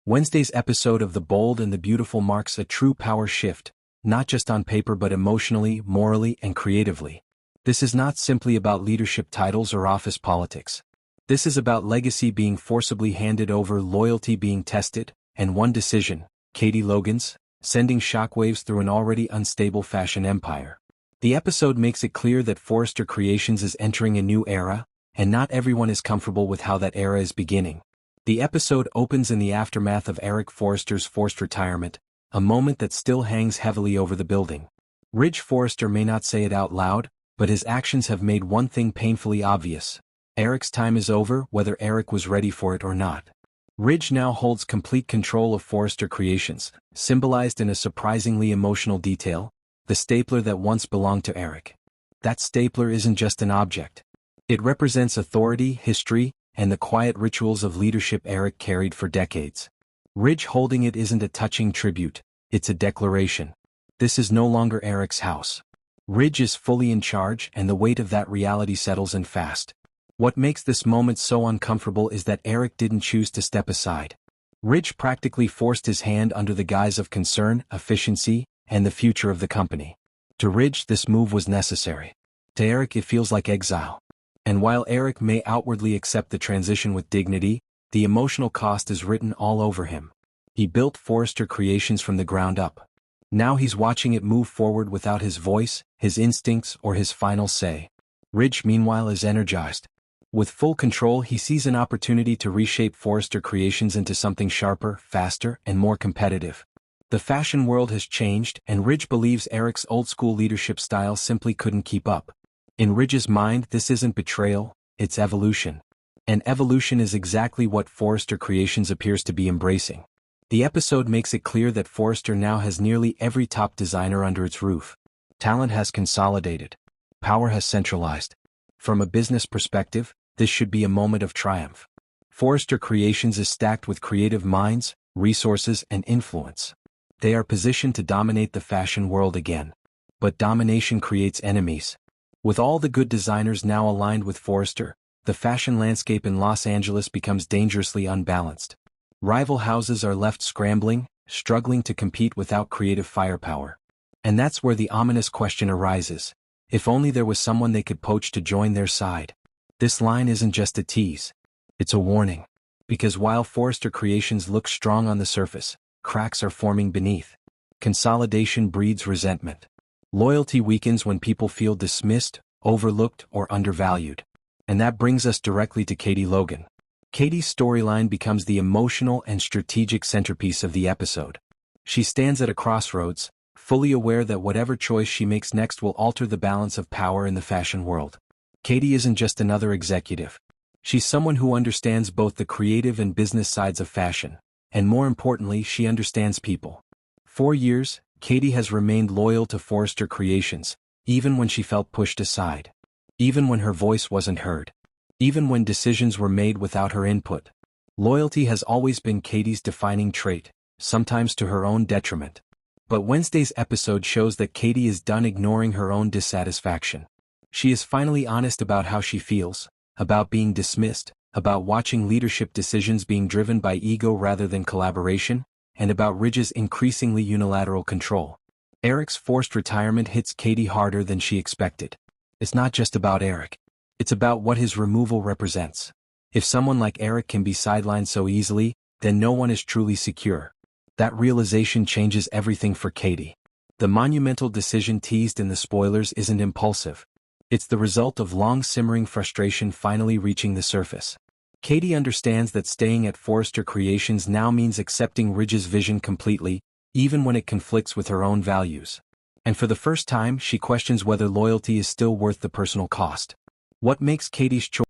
Wednesday's episode of The Bold and the Beautiful marks a true power shift, not just on paper but emotionally, morally, and creatively. This is not simply about leadership titles or office politics. This is about legacy being forcibly handed over, loyalty being tested, and one decision, Katie Logan's, sending shockwaves through an already unstable fashion empire. The episode makes it clear that Forrester Creations is entering a new era, and not everyone is comfortable with how that era is beginning. The episode opens in the aftermath of Eric Forrester's forced retirement, a moment that still hangs heavily over the building. Ridge Forrester may not say it out loud, but his actions have made one thing painfully obvious. Eric's time is over, whether Eric was ready for it or not. Ridge now holds complete control of Forrester Creations, symbolized in a surprisingly emotional detail, the stapler that once belonged to Eric. That stapler isn't just an object. It represents authority, history, and the quiet rituals of leadership Eric carried for decades. Ridge holding it isn't a touching tribute, it's a declaration. This is no longer Eric's house. Ridge is fully in charge, and the weight of that reality settles in fast. What makes this moment so uncomfortable is that Eric didn't choose to step aside. Ridge practically forced his hand under the guise of concern, efficiency, and the future of the company. To Ridge, this move was necessary. To Eric, it feels like exile. And while Eric may outwardly accept the transition with dignity, the emotional cost is written all over him. He built Forrester Creations from the ground up. Now he's watching it move forward without his voice, his instincts, or his final say. Ridge, meanwhile, is energized. With full control, he sees an opportunity to reshape Forrester Creations into something sharper, faster, and more competitive. The fashion world has changed, and Ridge believes Eric's old-school leadership style simply couldn't keep up. In Ridge's mind, this isn't betrayal, it's evolution. And evolution is exactly what Forrester Creations appears to be embracing. The episode makes it clear that Forrester now has nearly every top designer under its roof. Talent has consolidated. Power has centralized. From a business perspective, this should be a moment of triumph. Forrester Creations is stacked with creative minds, resources, and influence. They are positioned to dominate the fashion world again. But domination creates enemies. With all the good designers now aligned with Forrester, the fashion landscape in Los Angeles becomes dangerously unbalanced. Rival houses are left scrambling, struggling to compete without creative firepower. And that's where the ominous question arises. If only there was someone they could poach to join their side. This line isn't just a tease. It's a warning. Because while Forrester Creations looks strong on the surface, cracks are forming beneath. Consolidation breeds resentment. Loyalty weakens when people feel dismissed, overlooked, or undervalued. And that brings us directly to Katie Logan. Katie's storyline becomes the emotional and strategic centerpiece of the episode. She stands at a crossroads, fully aware that whatever choice she makes next will alter the balance of power in the fashion world. Katie isn't just another executive. She's someone who understands both the creative and business sides of fashion. And more importantly, she understands people. For years, Katie has remained loyal to Forrester Creations, even when she felt pushed aside. Even when her voice wasn't heard. Even when decisions were made without her input. Loyalty has always been Katie's defining trait, sometimes to her own detriment. But Wednesday's episode shows that Katie is done ignoring her own dissatisfaction. She is finally honest about how she feels, about being dismissed, about watching leadership decisions being driven by ego rather than collaboration, and about Ridge's increasingly unilateral control. Eric's forced retirement hits Katie harder than she expected. It's not just about Eric. It's about what his removal represents. If someone like Eric can be sidelined so easily, then no one is truly secure. That realization changes everything for Katie. The monumental decision teased in the spoilers isn't impulsive. It's the result of long-simmering frustration finally reaching the surface. Katie understands that staying at Forrester Creations now means accepting Ridge's vision completely, even when it conflicts with her own values. And for the first time, she questions whether loyalty is still worth the personal cost. What makes Katie's choice